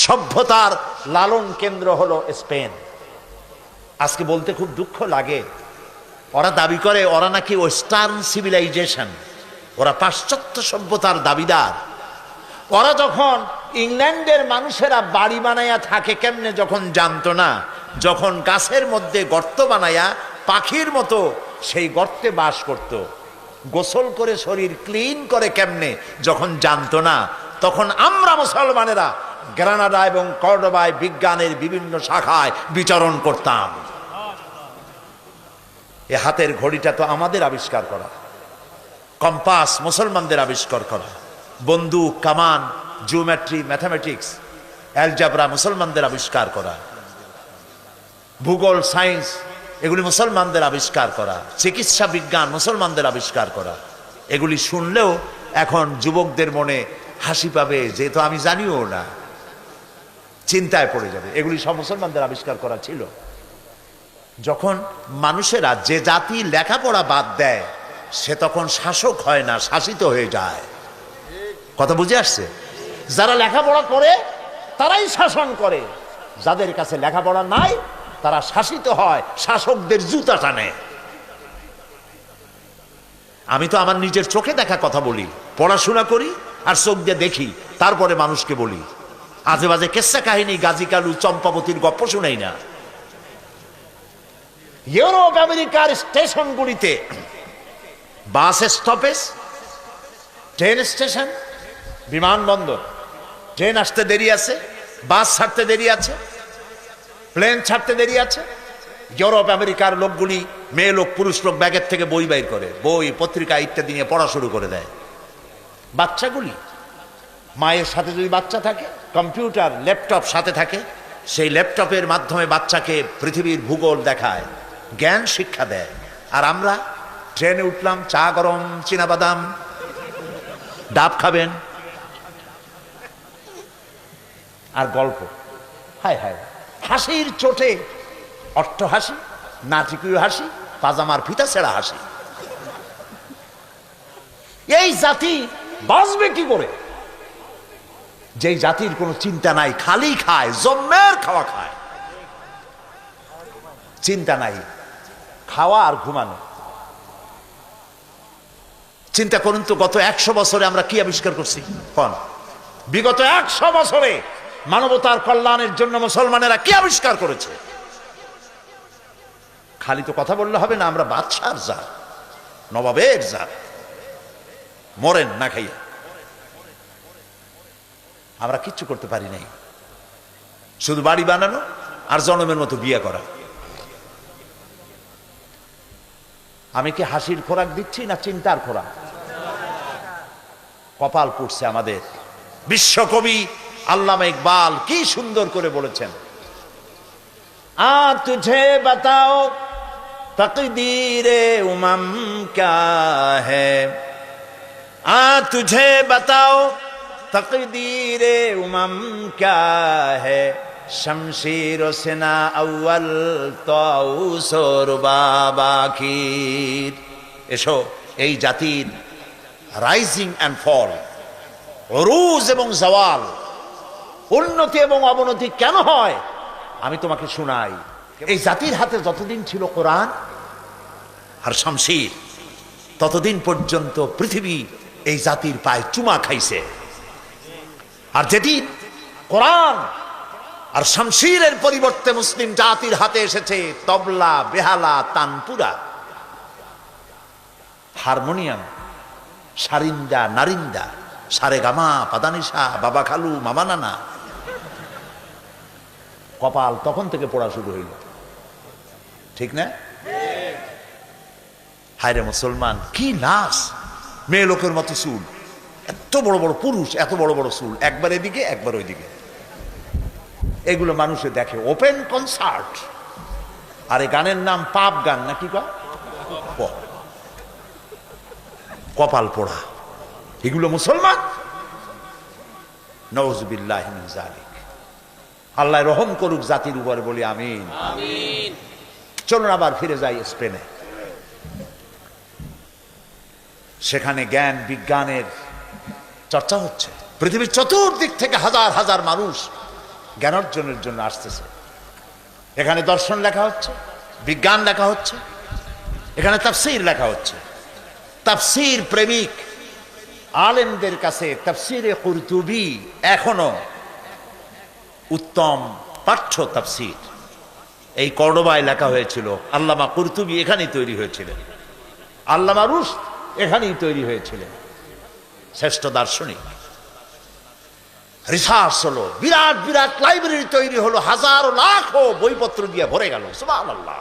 সভ্যতার লালন কেন্দ্র হলো স্পেন। আজকে বলতে খুব দুঃখ লাগে, ওরা দাবি করে ওরা নাকি ওয়েস্টার্ন সিভিলাইজেশন, ওরা পাশ্চাত্য সভ্যতার দাবিদার। ওরা যখন ইংল্যান্ডের মানুষেরা বাড়ি বানায়া থাকে কেমনে যখন জানতো না, যখন গাছের মধ্যে গর্ত বানায়া পাখির মতো সেই গর্তে বাস করত, গোসল করে শরীর ক্লিন করে কেমনে যখন জানতো না, তখন আমরা মুসলমানেরা গ্রানাডা এবং কর্ডোবায় বিজ্ঞানের বিভিন্ন শাখায় বিচরণ করতাম। এ হাতের ঘড়িটা তো আমাদের আবিষ্কার করা, কম্পাস মুসলমানদের আবিষ্কার করা, বন্দুক, কামান, জিওমেট্রি, ম্যাথামেটিক্স, অ্যালজাবরা মুসলমানদের আবিষ্কার করা, ভূগোল, সায়েন্স এগুলি মুসলমানদের আবিষ্কার করা, চিকিৎসা বিজ্ঞান মুসলমানদের আবিষ্কার করা। এগুলি শুনলেও এখন যুবকদের মনে হাসি পাবে, যেহেতু আমি জানিও না, চিন্তায় পড়ে যাবে। এগুলি সব মুসলমানদের আবিষ্কার করা ছিল। যখন মানুষেরা যে জাতি লেখাপড়া বাদ দেয় সে তখন শাসক হয় না, শাসিত হয়ে যায়। কথা বুঝে আসছে? যারা লেখাপড়া করে তারাই শাসন করে, যাদের কাছে লেখাপড়া নাই তারা শাসিত হয়, শাসকদের জুতা টানে। আমি তো আমার নিজের চোখে দেখা কথা বলি, পড়াশোনা করি আর চোখ দিয়ে দেখি, তারপরে মানুষকে বলি। আজে বাজে কেসা কাহিনী, গাজী কালু, চম্পাবতীর গপ্প শুনাই না। ইউরোপ আমেরিকার স্টেশনগুলিতে বাস স্টপেজ, ট্রেন স্টেশন, বিমানবন্দর, ট্রেন আসতে দেরি আছে, বাস ছাড়তে দেরি আছে, প্লেন ছাড়তে দেরি আছে। ইউরোপ আমেরিকার লোকগুলি, মেয়ে লোক পুরুষ লোক, ব্যাগের থেকে বই বাইর করে, বই পত্রিকা ইত্যাদি নিয়ে পড়া শুরু করে দেয়। বাচ্চাগুলি, মায়ের সাথে যদি বাচ্চা থাকে, কম্পিউটার, ল্যাপটপ সাথে থাকে, সেই ল্যাপটপের মাধ্যমে বাচ্চাকে পৃথিবীর ভূগোল দেখায়, জ্ঞান শিক্ষা দেয়। আর আমরা ট্রেনে উঠলাম, চা গরম, চীনাবাদাম, ডাব খাবেন আর গল্প। হায় হায়, হাসির চোটে অট্ট হাসি, নাটকীয় হাসি, পাজামার ফিতা ছেঁড়া হাসি। এই জাতি বাঁচবে কি করে? যেই জাতির কোনো চিন্তা নাই, খালি খায়, জম্মের খাওয়া খায়, চিন্তা নাই, খাওয়া আর ঘুমানো। চিন্তা করুন তো, গত 100 বছরে আমরা কি আবিষ্কার করছি? কোন বিগত 100 বছরে মানবতার কল্যাণের জন্য মুসলমানেরা কি আবিষ্কার করেছে? খালি তো কথা বললে হবে না। আমরা বাদশার জাত, নবাবের জাত, মরেন না খাইয়া। আমরা কিচ্ছু করতে পারি নাই, শুধু বাড়ি বানানো আর জনমের মতো বিয়ে করা। আমি কি হাসির খোরাক দিচ্ছি না চিন্তার খোরাক? কপাল পুড়ছে আমাদের। বিশ্বকবি আল্লামা ইকবাল কি সুন্দর করে বলেছেন, আ তুঝে বাতাও তকদীরে উমম ক্যা হ্যায়, আ তুঝে বাতাও তকদীরে উমম ক্যা হ্যায়, শমশীর ও সিনা আউয়াল তাউস ও রুবাব আখির। এসো, এই জাতির রাইজিং অ্যান্ড ফল, অরুজ এবং জাওয়াল, উন্নতি এবং অবনতি কেন হয় আমি তোমাকে শোনাই। এই জাতির হাতে যতদিন ছিল কোরআন আর শামশির, ততদিন পর্যন্ত পৃথিবী এই জাতির পায়ে চুমা খাইছে। আর যেদিন কোরআন আর শামশিরের পরিবর্তে মুসলিম জাতির হাতে এসেছে তবলা, বেহালা, তানপুরা, হারমোনিয়াম, সারিন্দা, নারিন্দা, সারেগামা, পাদানিসা, বাবা খালু, মামা নানা, কপাল তখন থেকে পড়া শুরু হইল। ঠিক না? হায়রে মুসলমান, কি নাচ! মেয়ে লোকের মতো চুল, এত বড় বড় পুরুষ, এত বড় বড় চুল, একবার এদিকে একবার ওইদিকে। এগুলো মানুষে দেখে, ওপেন কনসার্ট। আর এই গানের নাম পাপ গান নাকি? কপাল পোড়া। এগুলো মুসলমান? নাউযুবিল্লাহি মিন যালিক। আল্লাহ রহম করুক জাতির উপরে, বলি আমিন। চলুন আবার ফিরে যাই স্পেনে। সেখানে জ্ঞান বিজ্ঞানের চর্চা হচ্ছে। পৃথিবীর চতুর্দিক থেকে হাজার হাজার মানুষ জ্ঞানার্জনের জন্য আসতেছে। এখানে দর্শন লেখা হচ্ছে, বিজ্ঞান লেখা হচ্ছে, এখানে তাফসীর লেখা হচ্ছে। তাফসীর প্রেমিক আলেমদের কাছে তাফসীরে কুরতুবী এখনো উত্তম পাঠ্য তাফসীর। এই কর্ডোবায় লেখা হয়েছিল, আল্লামা কুরতুবী এখানেই তৈরি হয়েছিলেন, আল্লামা রুশদ এখানেই তৈরি হয়েছিলেন, শ্রেষ্ঠ দার্শনিক। রিসার্চ হলো, বিরাট বিরাট লাইব্রেরি তৈরি হলো, হাজারো লাখো বইপত্র দিয়ে ভরে গেল। সুবহানাল্লাহ।